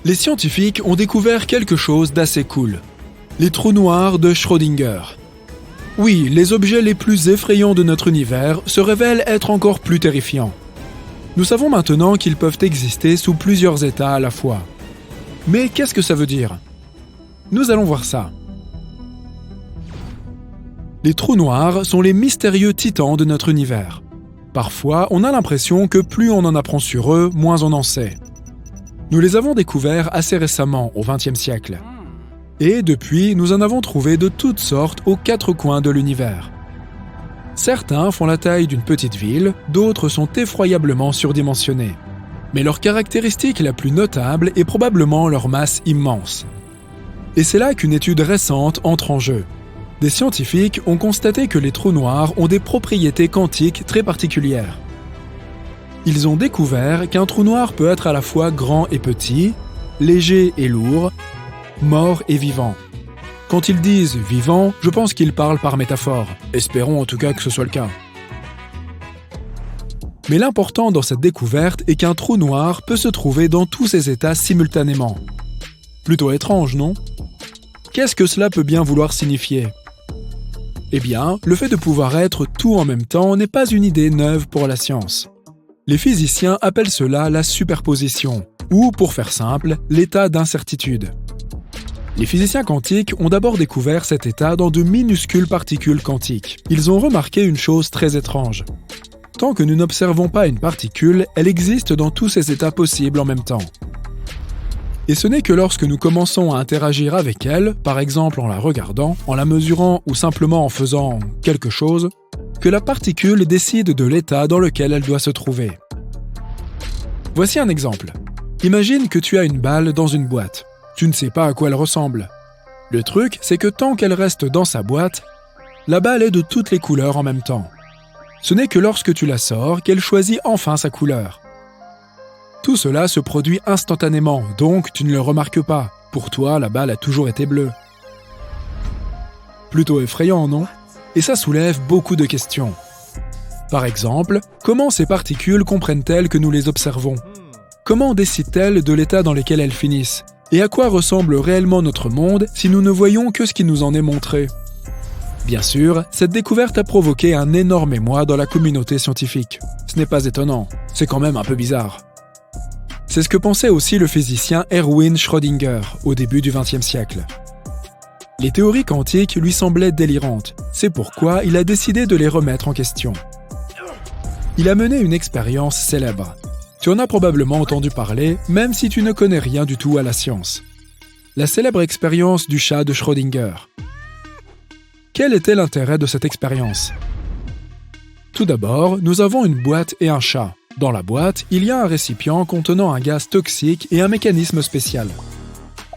Les scientifiques ont découvert quelque chose d'assez cool. Les trous noirs de Schrödinger. Oui, les objets les plus effrayants de notre univers se révèlent être encore plus terrifiants. Nous savons maintenant qu'ils peuvent exister sous plusieurs états à la fois. Mais qu'est-ce que ça veut dire? Nous allons voir ça. Les trous noirs sont les mystérieux titans de notre univers. Parfois, on a l'impression que plus on en apprend sur eux, moins on en sait. Nous les avons découverts assez récemment, au XXe siècle. Et depuis, nous en avons trouvé de toutes sortes aux quatre coins de l'univers. Certains font la taille d'une petite ville, d'autres sont effroyablement surdimensionnés. Mais leur caractéristique la plus notable est probablement leur masse immense. Et c'est là qu'une étude récente entre en jeu. Des scientifiques ont constaté que les trous noirs ont des propriétés quantiques très particulières. Ils ont découvert qu'un trou noir peut être à la fois grand et petit, léger et lourd, mort et vivant. Quand ils disent « vivant », je pense qu'ils parlent par métaphore. Espérons en tout cas que ce soit le cas. Mais l'important dans cette découverte est qu'un trou noir peut se trouver dans tous ces états simultanément. Plutôt étrange, non? Qu'est-ce que cela peut bien vouloir signifier? Eh bien, le fait de pouvoir être tout en même temps n'est pas une idée neuve pour la science. Les physiciens appellent cela la superposition, ou, pour faire simple, l'état d'incertitude. Les physiciens quantiques ont d'abord découvert cet état dans de minuscules particules quantiques. Ils ont remarqué une chose très étrange. Tant que nous n'observons pas une particule, elle existe dans tous ces états possibles en même temps. Et ce n'est que lorsque nous commençons à interagir avec elle, par exemple en la regardant, en la mesurant ou simplement en faisant quelque chose, que la particule décide de l'état dans lequel elle doit se trouver. Voici un exemple. Imagine que tu as une balle dans une boîte. Tu ne sais pas à quoi elle ressemble. Le truc, c'est que tant qu'elle reste dans sa boîte, la balle est de toutes les couleurs en même temps. Ce n'est que lorsque tu la sors qu'elle choisit enfin sa couleur. Tout cela se produit instantanément, donc tu ne le remarques pas. Pour toi, la balle a toujours été bleue. Plutôt effrayant, non? Et ça soulève beaucoup de questions. Par exemple, comment ces particules comprennent-elles que nous les observons? Comment décident-elles de l'état dans lequel elles finissent? Et à quoi ressemble réellement notre monde si nous ne voyons que ce qui nous en est montré? Bien sûr, cette découverte a provoqué un énorme émoi dans la communauté scientifique. Ce n'est pas étonnant, c'est quand même un peu bizarre. C'est ce que pensait aussi le physicien Erwin Schrödinger au début du XXe siècle. Les théories quantiques lui semblaient délirantes, c'est pourquoi il a décidé de les remettre en question. Il a mené une expérience célèbre. Tu en as probablement entendu parler, même si tu ne connais rien du tout à la science. La célèbre expérience du chat de Schrödinger. Quel était l'intérêt de cette expérience? Tout d'abord, nous avons une boîte et un chat. Dans la boîte, il y a un récipient contenant un gaz toxique et un mécanisme spécial.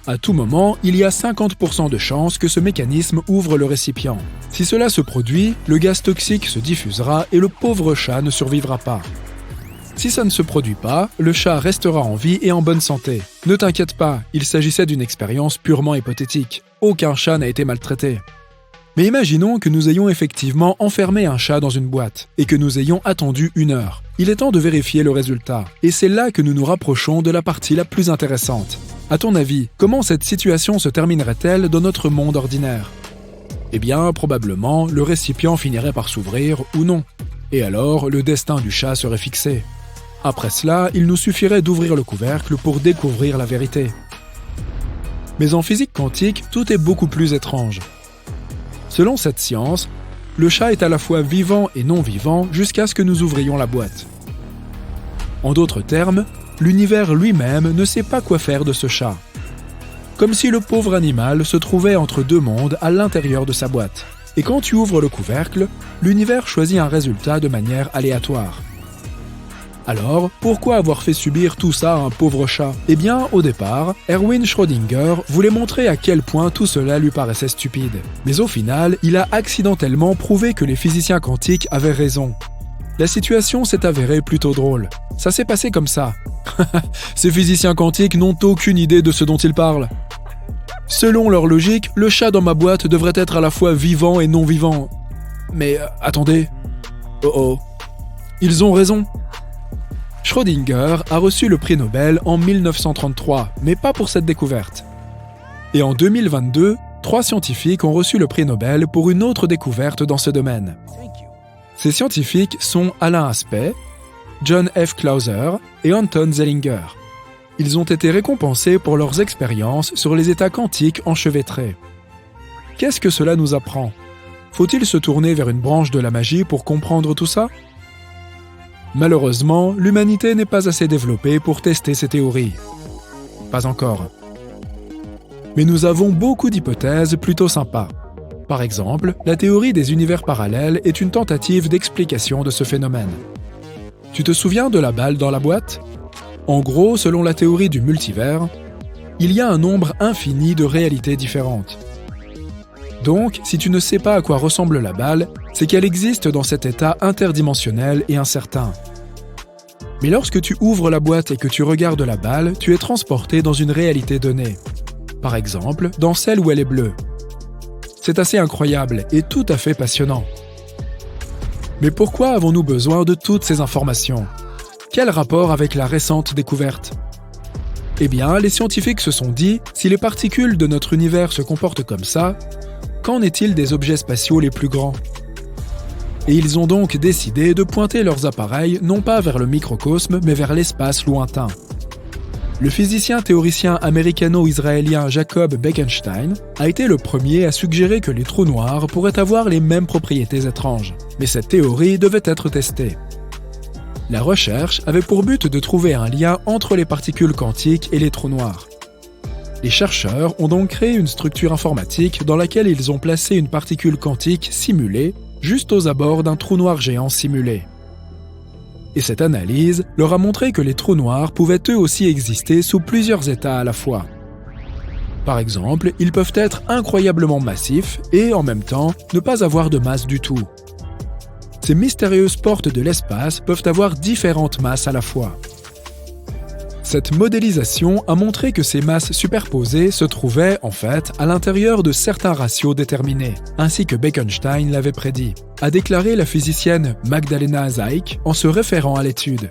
À tout moment, il y a 50% de chances que ce mécanisme ouvre le récipient. Si cela se produit, le gaz toxique se diffusera et le pauvre chat ne survivra pas. Si ça ne se produit pas, le chat restera en vie et en bonne santé. Ne t'inquiète pas, il s'agissait d'une expérience purement hypothétique. Aucun chat n'a été maltraité. Mais imaginons que nous ayons effectivement enfermé un chat dans une boîte et que nous ayons attendu 1 heure. Il est temps de vérifier le résultat. Et c'est là que nous nous rapprochons de la partie la plus intéressante. À ton avis, comment cette situation se terminerait-elle dans notre monde ordinaire? Eh bien, probablement, le récipient finirait par s'ouvrir ou non. Et alors, le destin du chat serait fixé. Après cela, il nous suffirait d'ouvrir le couvercle pour découvrir la vérité. Mais en physique quantique, tout est beaucoup plus étrange. Selon cette science, le chat est à la fois vivant et non vivant jusqu'à ce que nous ouvrions la boîte. En d'autres termes, l'univers lui-même ne sait pas quoi faire de ce chat. Comme si le pauvre animal se trouvait entre deux mondes à l'intérieur de sa boîte. Et quand tu ouvres le couvercle, l'univers choisit un résultat de manière aléatoire. Alors, pourquoi avoir fait subir tout ça à un pauvre chat? Eh bien, au départ, Erwin Schrödinger voulait montrer à quel point tout cela lui paraissait stupide. Mais au final, il a accidentellement prouvé que les physiciens quantiques avaient raison. La situation s'est avérée plutôt drôle. Ça s'est passé comme ça. Ces physiciens quantiques n'ont aucune idée de ce dont ils parlent. Selon leur logique, le chat dans ma boîte devrait être à la fois vivant et non vivant. Mais attendez. Oh oh. Ils ont raison. Schrödinger a reçu le prix Nobel en 1933, mais pas pour cette découverte. Et en 2022, 3 scientifiques ont reçu le prix Nobel pour une autre découverte dans ce domaine. Ces scientifiques sont Alain Aspect, John F. Clauser et Anton Zeilinger. Ils ont été récompensés pour leurs expériences sur les états quantiques enchevêtrés. Qu'est-ce que cela nous apprend ? Faut-il se tourner vers une branche de la magie pour comprendre tout ça ? Malheureusement, l'humanité n'est pas assez développée pour tester ces théories. Pas encore. Mais nous avons beaucoup d'hypothèses plutôt sympas. Par exemple, la théorie des univers parallèles est une tentative d'explication de ce phénomène. Tu te souviens de la balle dans la boîte ? En gros, selon la théorie du multivers, il y a un nombre infini de réalités différentes. Donc, si tu ne sais pas à quoi ressemble la balle, c'est qu'elle existe dans cet état interdimensionnel et incertain. Mais lorsque tu ouvres la boîte et que tu regardes la balle, tu es transporté dans une réalité donnée. Par exemple, dans celle où elle est bleue. C'est assez incroyable et tout à fait passionnant. Mais pourquoi avons-nous besoin de toutes ces informations ? Quel rapport avec la récente découverte ? Eh bien, les scientifiques se sont dit, si les particules de notre univers se comportent comme ça, qu'en est-il des objets spatiaux les plus grands ? Et ils ont donc décidé de pointer leurs appareils non pas vers le microcosme, mais vers l'espace lointain. Le physicien théoricien américano-israélien Jacob Bekenstein a été le premier à suggérer que les trous noirs pourraient avoir les mêmes propriétés étranges. Mais cette théorie devait être testée. La recherche avait pour but de trouver un lien entre les particules quantiques et les trous noirs. Les chercheurs ont donc créé une structure informatique dans laquelle ils ont placé une particule quantique simulée juste aux abords d'un trou noir géant simulé. Et cette analyse leur a montré que les trous noirs pouvaient eux aussi exister sous plusieurs états à la fois. Par exemple, ils peuvent être incroyablement massifs et, en même temps, ne pas avoir de masse du tout. Ces mystérieuses portes de l'espace peuvent avoir différentes masses à la fois. Cette modélisation a montré que ces masses superposées se trouvaient, en fait, à l'intérieur de certains ratios déterminés, ainsi que Bekenstein l'avait prédit, a déclaré la physicienne Magdalena Zeik en se référant à l'étude.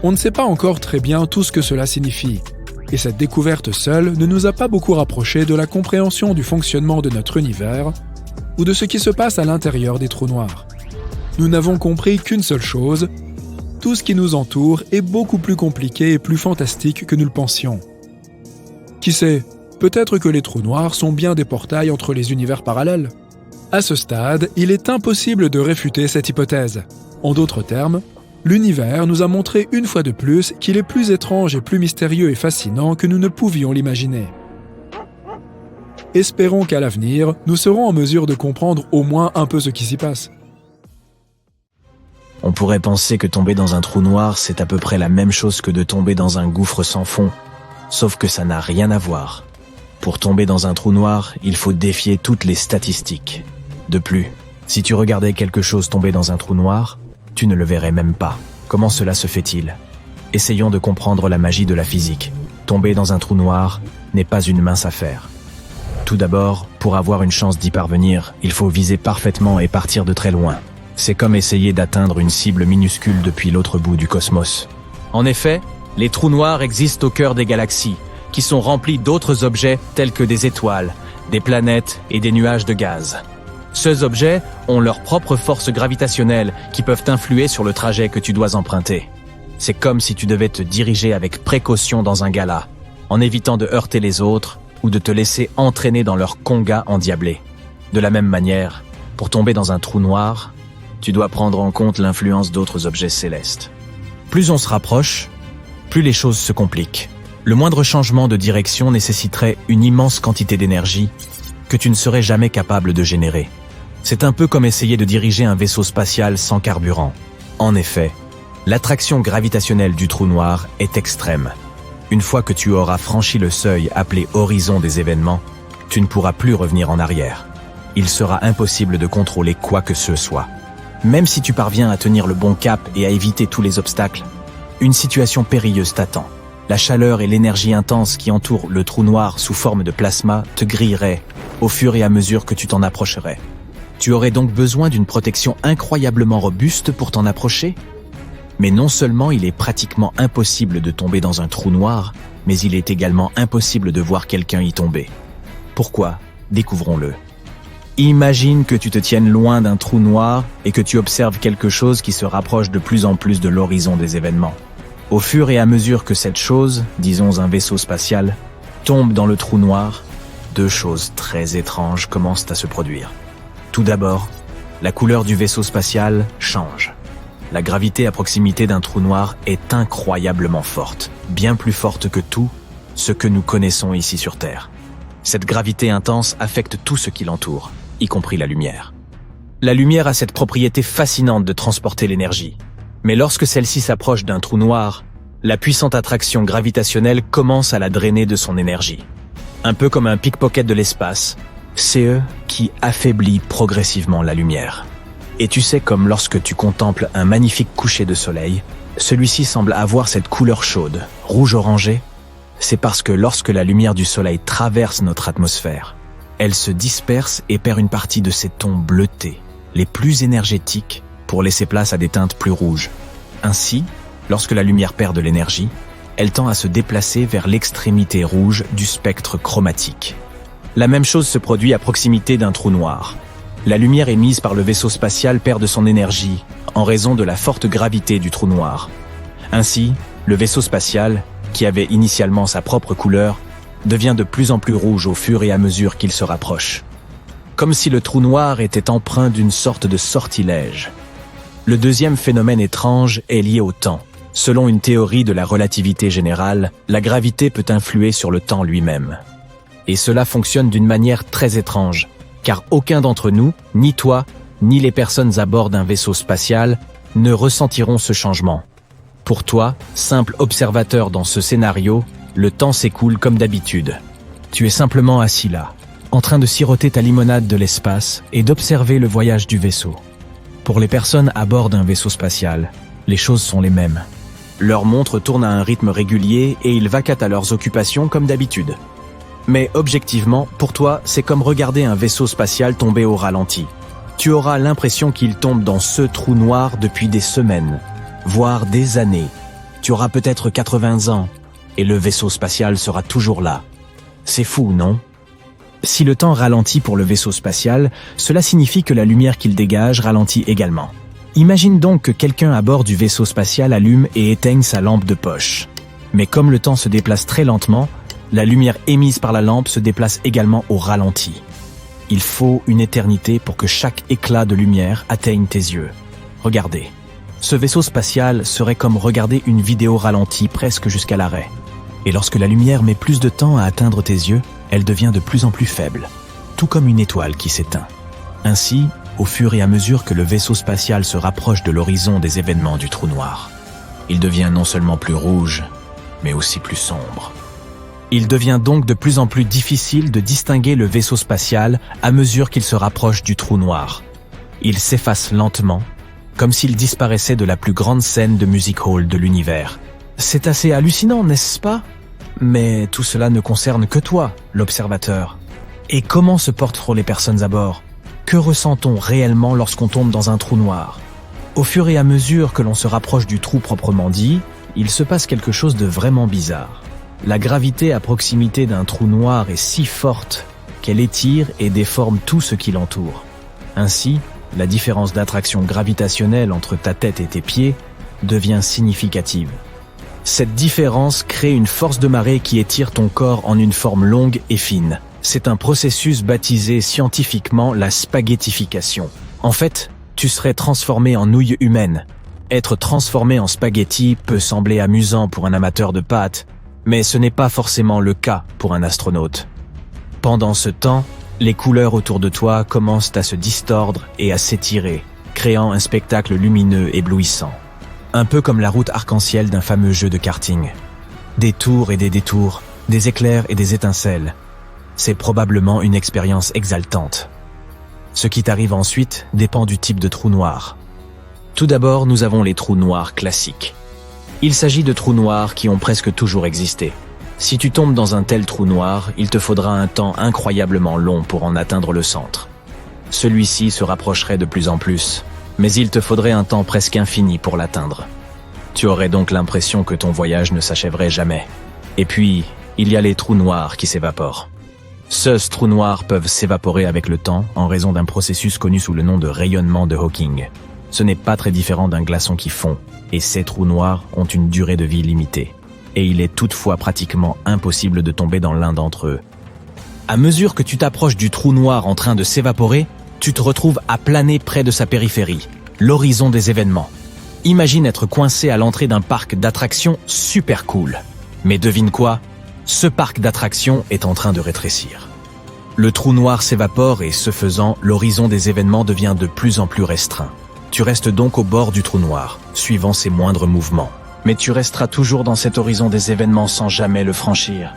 On ne sait pas encore très bien tout ce que cela signifie, et cette découverte seule ne nous a pas beaucoup rapprochés de la compréhension du fonctionnement de notre univers ou de ce qui se passe à l'intérieur des trous noirs. Nous n'avons compris qu'une seule chose: tout ce qui nous entoure est beaucoup plus compliqué et plus fantastique que nous le pensions. Qui sait, peut-être que les trous noirs sont bien des portails entre les univers parallèles. À ce stade, il est impossible de réfuter cette hypothèse. En d'autres termes, l'univers nous a montré une fois de plus qu'il est plus étrange et plus mystérieux et fascinant que nous ne pouvions l'imaginer. Espérons qu'à l'avenir, nous serons en mesure de comprendre au moins un peu ce qui s'y passe. On pourrait penser que tomber dans un trou noir, c'est à peu près la même chose que de tomber dans un gouffre sans fond, sauf que ça n'a rien à voir. Pour tomber dans un trou noir, il faut défier toutes les statistiques. De plus, si tu regardais quelque chose tomber dans un trou noir, tu ne le verrais même pas. Comment cela se fait-il ? Essayons de comprendre la magie de la physique. Tomber dans un trou noir n'est pas une mince affaire. Tout d'abord, pour avoir une chance d'y parvenir, il faut viser parfaitement et partir de très loin. C'est comme essayer d'atteindre une cible minuscule depuis l'autre bout du cosmos. En effet, les trous noirs existent au cœur des galaxies, qui sont remplis d'autres objets tels que des étoiles, des planètes et des nuages de gaz. Ces objets ont leur propre force gravitationnelle qui peuvent influer sur le trajet que tu dois emprunter. C'est comme si tu devais te diriger avec précaution dans un gala, en évitant de heurter les autres ou de te laisser entraîner dans leur conga endiablé. De la même manière, pour tomber dans un trou noir, tu dois prendre en compte l'influence d'autres objets célestes. Plus on se rapproche, plus les choses se compliquent. Le moindre changement de direction nécessiterait une immense quantité d'énergie que tu ne serais jamais capable de générer. C'est un peu comme essayer de diriger un vaisseau spatial sans carburant. En effet, l'attraction gravitationnelle du trou noir est extrême. Une fois que tu auras franchi le seuil appelé horizon des événements, tu ne pourras plus revenir en arrière. Il sera impossible de contrôler quoi que ce soit. Même si tu parviens à tenir le bon cap et à éviter tous les obstacles, une situation périlleuse t'attend. La chaleur et l'énergie intense qui entourent le trou noir sous forme de plasma te grilleraient au fur et à mesure que tu t'en approcherais. Tu aurais donc besoin d'une protection incroyablement robuste pour t'en approcher ? Mais non seulement il est pratiquement impossible de tomber dans un trou noir, mais il est également impossible de voir quelqu'un y tomber. Pourquoi? Découvrons-le. Imagine que tu te tiennes loin d'un trou noir et que tu observes quelque chose qui se rapproche de plus en plus de l'horizon des événements. Au fur et à mesure que cette chose, disons un vaisseau spatial, tombe dans le trou noir, deux choses très étranges commencent à se produire. Tout d'abord, la couleur du vaisseau spatial change. La gravité à proximité d'un trou noir est incroyablement forte, bien plus forte que tout ce que nous connaissons ici sur Terre. Cette gravité intense affecte tout ce qui l'entoure, y compris la lumière. La lumière a cette propriété fascinante de transporter l'énergie. Mais lorsque celle-ci s'approche d'un trou noir, la puissante attraction gravitationnelle commence à la drainer de son énergie. Un peu comme un pickpocket de l'espace, c'est eux qui affaiblit progressivement la lumière. Et tu sais, comme lorsque tu contemples un magnifique coucher de soleil, celui-ci semble avoir cette couleur chaude, rouge-orangé. C'est parce que lorsque la lumière du soleil traverse notre atmosphère, elle se disperse et perd une partie de ses tons bleutés, les plus énergétiques, pour laisser place à des teintes plus rouges. Ainsi, lorsque la lumière perd de l'énergie, elle tend à se déplacer vers l'extrémité rouge du spectre chromatique. La même chose se produit à proximité d'un trou noir. La lumière émise par le vaisseau spatial perd de son énergie en raison de la forte gravité du trou noir. Ainsi, le vaisseau spatial, qui avait initialement sa propre couleur, devient de plus en plus rouge au fur et à mesure qu'il se rapproche. Comme si le trou noir était empreint d'une sorte de sortilège. Le deuxième phénomène étrange est lié au temps. Selon une théorie de la relativité générale, la gravité peut influer sur le temps lui-même. Et cela fonctionne d'une manière très étrange, car aucun d'entre nous, ni toi, ni les personnes à bord d'un vaisseau spatial, ne ressentiront ce changement. Pour toi, simple observateur dans ce scénario, le temps s'écoule comme d'habitude. Tu es simplement assis là, en train de siroter ta limonade de l'espace et d'observer le voyage du vaisseau. Pour les personnes à bord d'un vaisseau spatial, les choses sont les mêmes. Leur montre tourne à un rythme régulier et ils vaquent à leurs occupations comme d'habitude. Mais objectivement, pour toi, c'est comme regarder un vaisseau spatial tomber au ralenti. Tu auras l'impression qu'il tombe dans ce trou noir depuis des semaines, voire des années. Tu auras peut-être 80 ans, et le vaisseau spatial sera toujours là. C'est fou, non? Si le temps ralentit pour le vaisseau spatial, cela signifie que la lumière qu'il dégage ralentit également. Imagine donc que quelqu'un à bord du vaisseau spatial allume et éteigne sa lampe de poche. Mais comme le temps se déplace très lentement, la lumière émise par la lampe se déplace également au ralenti. Il faut une éternité pour que chaque éclat de lumière atteigne tes yeux. Regardez. Ce vaisseau spatial serait comme regarder une vidéo ralentie presque jusqu'à l'arrêt. Et lorsque la lumière met plus de temps à atteindre tes yeux, elle devient de plus en plus faible, tout comme une étoile qui s'éteint. Ainsi, au fur et à mesure que le vaisseau spatial se rapproche de l'horizon des événements du trou noir, il devient non seulement plus rouge, mais aussi plus sombre. Il devient donc de plus en plus difficile de distinguer le vaisseau spatial à mesure qu'il se rapproche du trou noir. Il s'efface lentement, comme s'il disparaissait de la plus grande scène de music hall de l'univers. C'est assez hallucinant, n'est-ce pas? Mais tout cela ne concerne que toi, l'observateur. Et comment se portent les personnes à bord? Que ressent-on réellement lorsqu'on tombe dans un trou noir? Au fur et à mesure que l'on se rapproche du trou proprement dit, il se passe quelque chose de vraiment bizarre. La gravité à proximité d'un trou noir est si forte qu'elle étire et déforme tout ce qui l'entoure. Ainsi, la différence d'attraction gravitationnelle entre ta tête et tes pieds devient significative. Cette différence crée une force de marée qui étire ton corps en une forme longue et fine. C'est un processus baptisé scientifiquement la spaghettification. En fait, tu serais transformé en nouille humaine. Être transformé en spaghetti peut sembler amusant pour un amateur de pâtes, mais ce n'est pas forcément le cas pour un astronaute. Pendant ce temps, les couleurs autour de toi commencent à se distordre et à s'étirer, créant un spectacle lumineux éblouissant. Un peu comme la route arc-en-ciel d'un fameux jeu de karting. Des tours et des détours, des éclairs et des étincelles. C'est probablement une expérience exaltante. Ce qui t'arrive ensuite dépend du type de trou noir. Tout d'abord, nous avons les trous noirs classiques. Il s'agit de trous noirs qui ont presque toujours existé. Si tu tombes dans un tel trou noir, il te faudra un temps incroyablement long pour en atteindre le centre. Celui-ci se rapprocherait de plus en plus, mais il te faudrait un temps presque infini pour l'atteindre. Tu aurais donc l'impression que ton voyage ne s'achèverait jamais. Et puis, il y a les trous noirs qui s'évaporent. Ces trous noirs peuvent s'évaporer avec le temps en raison d'un processus connu sous le nom de rayonnement de Hawking. Ce n'est pas très différent d'un glaçon qui fond, et ces trous noirs ont une durée de vie limitée. Et il est toutefois pratiquement impossible de tomber dans l'un d'entre eux. À mesure que tu t'approches du trou noir en train de s'évaporer, tu te retrouves à planer près de sa périphérie, l'horizon des événements. Imagine être coincé à l'entrée d'un parc d'attractions super cool. Mais devine quoi? Ce parc d'attractions est en train de rétrécir. Le trou noir s'évapore et, ce faisant, l'horizon des événements devient de plus en plus restreint. Tu restes donc au bord du trou noir, suivant ses moindres mouvements. Mais tu resteras toujours dans cet horizon des événements sans jamais le franchir.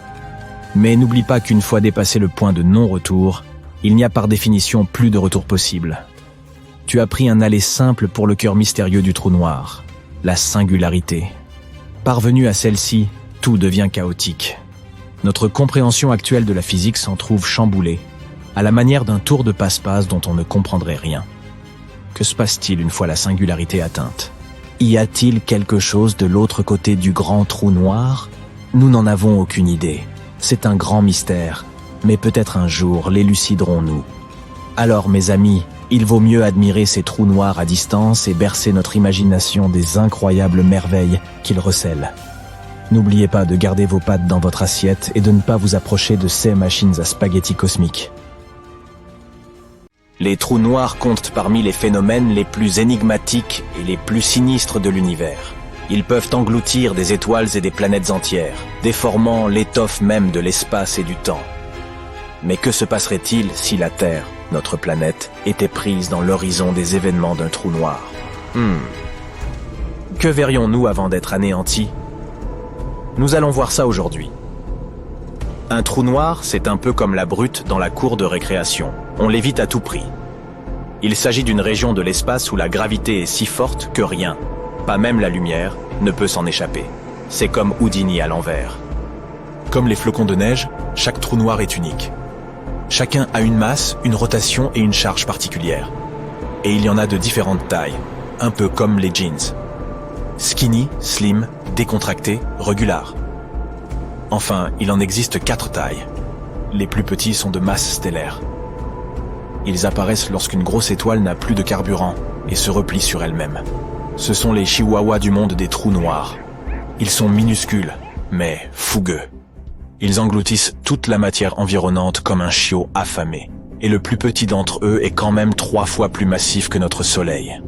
Mais n'oublie pas qu'une fois dépassé le point de non-retour, il n'y a par définition plus de retour possible. Tu as pris un aller simple pour le cœur mystérieux du trou noir, la singularité. Parvenu à celle-ci, tout devient chaotique. Notre compréhension actuelle de la physique s'en trouve chamboulée, à la manière d'un tour de passe-passe dont on ne comprendrait rien. Que se passe-t-il une fois la singularité atteinte? Y a-t-il quelque chose de l'autre côté du grand trou noir? Nous n'en avons aucune idée. C'est un grand mystère, mais peut-être un jour l'éluciderons-nous. Alors mes amis, il vaut mieux admirer ces trous noirs à distance et bercer notre imagination des incroyables merveilles qu'ils recèlent. N'oubliez pas de garder vos pattes dans votre assiette et de ne pas vous approcher de ces machines à spaghettis cosmiques. Les trous noirs comptent parmi les phénomènes les plus énigmatiques et les plus sinistres de l'univers. Ils peuvent engloutir des étoiles et des planètes entières, déformant l'étoffe même de l'espace et du temps. Mais que se passerait-il si la Terre, notre planète, était prise dans l'horizon des événements d'un trou noir? Que verrions-nous avant d'être anéantis? Nous allons voir ça aujourd'hui. Un trou noir, c'est un peu comme la brute dans la cour de récréation. On l'évite à tout prix. Il s'agit d'une région de l'espace où la gravité est si forte que rien, pas même la lumière, ne peut s'en échapper. C'est comme Houdini à l'envers. Comme les flocons de neige, chaque trou noir est unique. Chacun a une masse, une rotation et une charge particulière. Et il y en a de différentes tailles, un peu comme les jeans. Skinny, slim, décontracté, regular. Enfin, il en existe 4 tailles. Les plus petits sont de masse stellaire. Ils apparaissent lorsqu'une grosse étoile n'a plus de carburant et se replie sur elle-même. Ce sont les chihuahuas du monde des trous noirs. Ils sont minuscules, mais fougueux. Ils engloutissent toute la matière environnante comme un chiot affamé. Et le plus petit d'entre eux est quand même 3 fois plus massif que notre Soleil.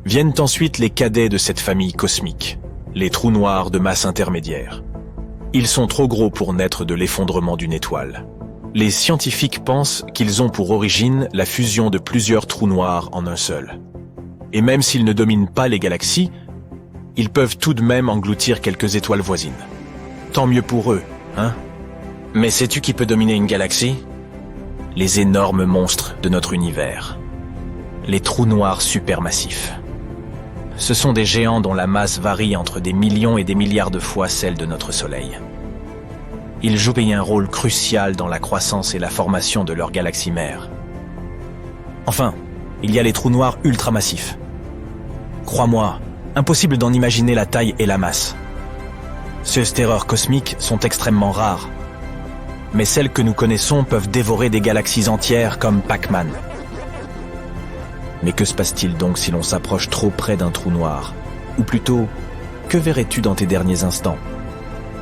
Viennent ensuite les cadets de cette famille cosmique, les trous noirs de masse intermédiaire. Ils sont trop gros pour naître de l'effondrement d'une étoile. Les scientifiques pensent qu'ils ont pour origine la fusion de plusieurs trous noirs en un seul. Et même s'ils ne dominent pas les galaxies, ils peuvent tout de même engloutir quelques étoiles voisines. Tant mieux pour eux, hein? Mais sais-tu qui peut dominer une galaxie? Les énormes monstres de notre univers. Les trous noirs supermassifs. Ce sont des géants dont la masse varie entre des millions et des milliards de fois celle de notre Soleil. Ils jouent un rôle crucial dans la croissance et la formation de leur galaxie mère. Enfin, il y a les trous noirs ultramassifs. Crois-moi, impossible d'en imaginer la taille et la masse. Ces terreurs cosmiques sont extrêmement rares. Mais celles que nous connaissons peuvent dévorer des galaxies entières comme Pac-Man. Mais que se passe-t-il donc si l'on s'approche trop près d'un trou noir? Ou plutôt, que verrais-tu dans tes derniers instants?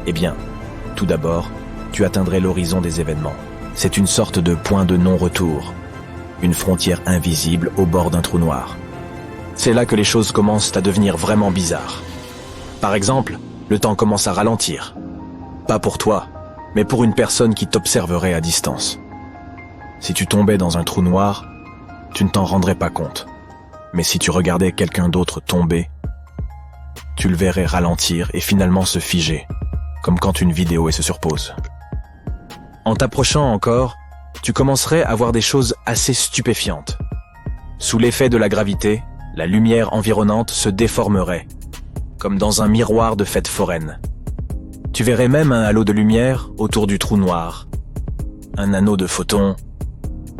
Eh bien, tout d'abord, tu atteindrais l'horizon des événements. C'est une sorte de point de non-retour. Une frontière invisible au bord d'un trou noir. C'est là que les choses commencent à devenir vraiment bizarres. Par exemple, le temps commence à ralentir. Pas pour toi, mais pour une personne qui t'observerait à distance. Si tu tombais dans un trou noir, tu ne t'en rendrais pas compte. Mais si tu regardais quelqu'un d'autre tomber, tu le verrais ralentir et finalement se figer, comme quand une vidéo se surpose. En t'approchant encore, tu commencerais à voir des choses assez stupéfiantes. Sous l'effet de la gravité, la lumière environnante se déformerait, comme dans un miroir de fête foraine. Tu verrais même un halo de lumière autour du trou noir, un anneau de photons,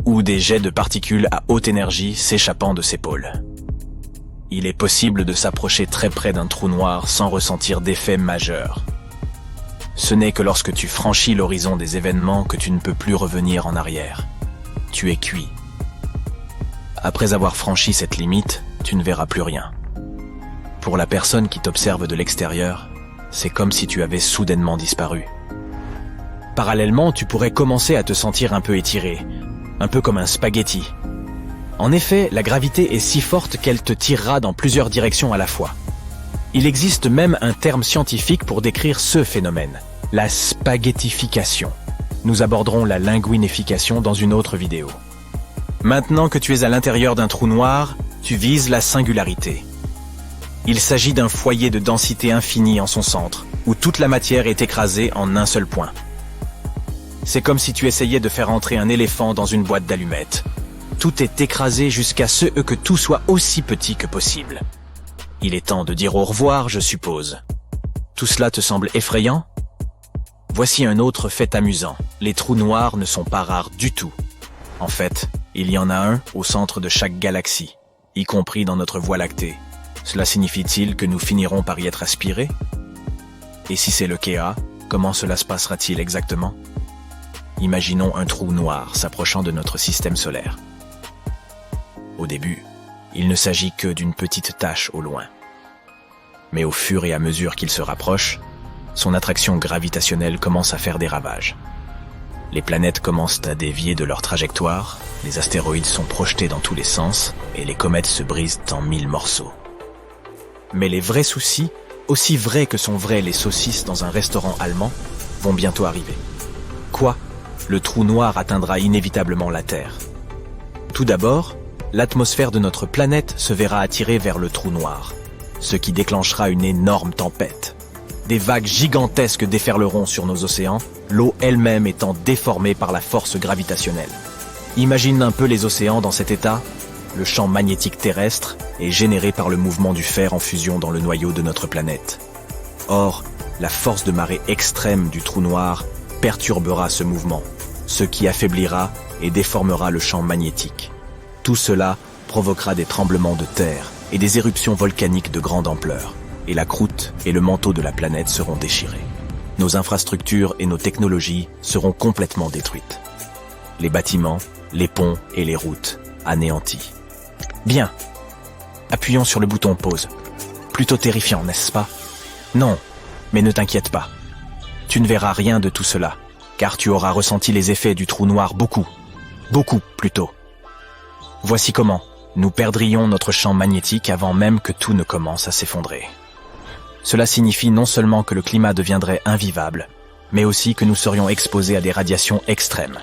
ou des jets de particules à haute énergie s'échappant de ses pôles. Il est possible de s'approcher très près d'un trou noir sans ressentir d'effet majeur. Ce n'est que lorsque tu franchis l'horizon des événements que tu ne peux plus revenir en arrière. Tu es cuit. Après avoir franchi cette limite, tu ne verras plus rien. Pour la personne qui t'observe de l'extérieur, c'est comme si tu avais soudainement disparu. Parallèlement, tu pourrais commencer à te sentir un peu étiré, un peu comme un spaghetti. En effet, la gravité est si forte qu'elle te tirera dans plusieurs directions à la fois. Il existe même un terme scientifique pour décrire ce phénomène, la spaghettification. Nous aborderons la linguinification dans une autre vidéo. Maintenant que tu es à l'intérieur d'un trou noir, tu vises la singularité. Il s'agit d'un foyer de densité infinie en son centre, où toute la matière est écrasée en un seul point. C'est comme si tu essayais de faire entrer un éléphant dans une boîte d'allumettes. Tout est écrasé jusqu'à ce que tout soit aussi petit que possible. Il est temps de dire au revoir, je suppose. Tout cela te semble effrayant ? Voici un autre fait amusant. Les trous noirs ne sont pas rares du tout. En fait, il y en a un au centre de chaque galaxie, y compris dans notre Voie lactée. Cela signifie-t-il que nous finirons par y être aspirés ? Et si c'est le cas, comment cela se passera-t-il exactement ? Imaginons un trou noir s'approchant de notre système solaire. Au début, il ne s'agit que d'une petite tache au loin. Mais au fur et à mesure qu'il se rapproche, son attraction gravitationnelle commence à faire des ravages. Les planètes commencent à dévier de leur trajectoire, les astéroïdes sont projetés dans tous les sens et les comètes se brisent en 1000 morceaux. Mais les vrais soucis, aussi vrais que sont vrais les saucisses dans un restaurant allemand, vont bientôt arriver. Quoi ? Le trou noir atteindra inévitablement la Terre. Tout d'abord, l'atmosphère de notre planète se verra attirée vers le trou noir, ce qui déclenchera une énorme tempête. Des vagues gigantesques déferleront sur nos océans, l'eau elle-même étant déformée par la force gravitationnelle. Imagine un peu les océans dans cet état. Le champ magnétique terrestre est généré par le mouvement du fer en fusion dans le noyau de notre planète. Or, la force de marée extrême du trou noir perturbera ce mouvement, ce qui affaiblira et déformera le champ magnétique. Tout cela provoquera des tremblements de terre et des éruptions volcaniques de grande ampleur, et la croûte et le manteau de la planète seront déchirés. Nos infrastructures et nos technologies seront complètement détruites. Les bâtiments, les ponts et les routes anéantis. Bien. Appuyons sur le bouton pause. Plutôt terrifiant, n'est-ce pas ? Non, mais ne t'inquiète pas. Tu ne verras rien de tout cela, car tu auras ressenti les effets du trou noir beaucoup plus tôt. Voici comment nous perdrions notre champ magnétique avant même que tout ne commence à s'effondrer. Cela signifie non seulement que le climat deviendrait invivable, mais aussi que nous serions exposés à des radiations extrêmes.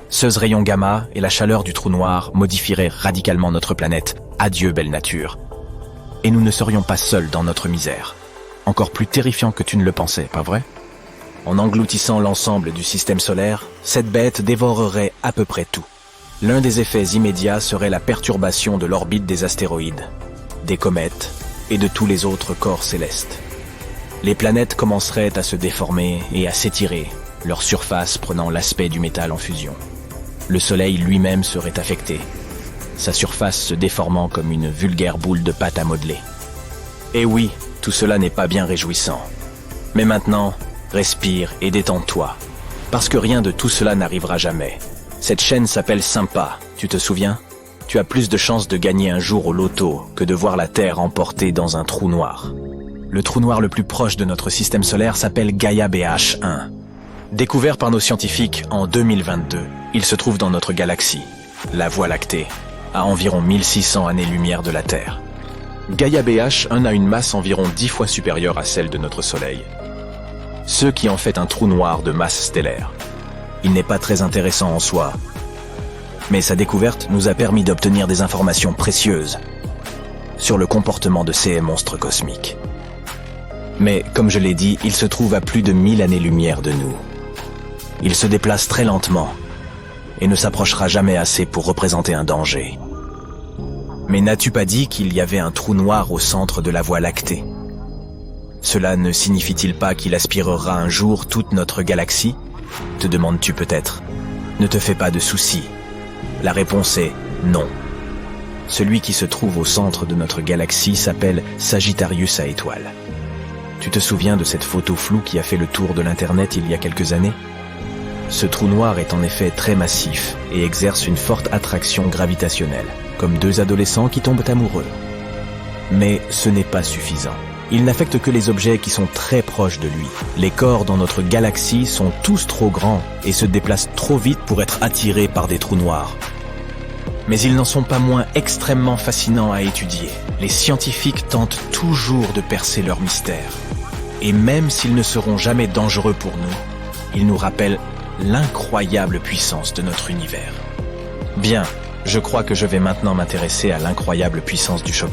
Ces rayons gamma et la chaleur du trou noir modifieraient radicalement notre planète. Adieu, belle nature. Et nous ne serions pas seuls dans notre misère. Encore plus terrifiant que tu ne le pensais, pas vrai ? En engloutissant l'ensemble du système solaire, cette bête dévorerait à peu près tout. L'un des effets immédiats serait la perturbation de l'orbite des astéroïdes, des comètes et de tous les autres corps célestes. Les planètes commenceraient à se déformer et à s'étirer, leur surface prenant l'aspect du métal en fusion. Le Soleil lui-même serait affecté, sa surface se déformant comme une vulgaire boule de pâte à modeler. Et oui, tout cela n'est pas bien réjouissant. Mais maintenant, respire et détends-toi, parce que rien de tout cela n'arrivera jamais. Cette chaîne s'appelle Sympa, tu te souviens ? Tu as plus de chances de gagner un jour au loto que de voir la Terre emportée dans un trou noir. Le trou noir le plus proche de notre système solaire s'appelle Gaia BH1. Découvert par nos scientifiques en 2022, il se trouve dans notre galaxie, la Voie lactée, à environ 1600 années-lumière de la Terre. Gaia BH1 a une masse environ 10 fois supérieure à celle de notre Soleil, ce qui en fait un trou noir de masse stellaire. Il n'est pas très intéressant en soi, mais sa découverte nous a permis d'obtenir des informations précieuses sur le comportement de ces monstres cosmiques. Mais, comme je l'ai dit, il se trouve à plus de 1000 années-lumière de nous. Il se déplace très lentement et ne s'approchera jamais assez pour représenter un danger. Mais n'as-tu pas dit qu'il y avait un trou noir au centre de la Voie lactée ? Cela ne signifie-t-il pas qu'il aspirera un jour toute notre galaxie ? Te demandes-tu peut-être ? Ne te fais pas de soucis. La réponse est non. Celui qui se trouve au centre de notre galaxie s'appelle Sagittarius à étoiles. Tu te souviens de cette photo floue qui a fait le tour de l'Internet il y a quelques années? Ce trou noir est en effet très massif et exerce une forte attraction gravitationnelle, comme deux adolescents qui tombent amoureux. Mais ce n'est pas suffisant. Il n'affecte que les objets qui sont très proches de lui. Les corps dans notre galaxie sont tous trop grands et se déplacent trop vite pour être attirés par des trous noirs. Mais ils n'en sont pas moins extrêmement fascinants à étudier. Les scientifiques tentent toujours de percer leur mystère. Et même s'ils ne seront jamais dangereux pour nous, ils nous rappellent l'incroyable puissance de notre univers. Bien, je crois que je vais maintenant m'intéresser à l'incroyable puissance du chocolat.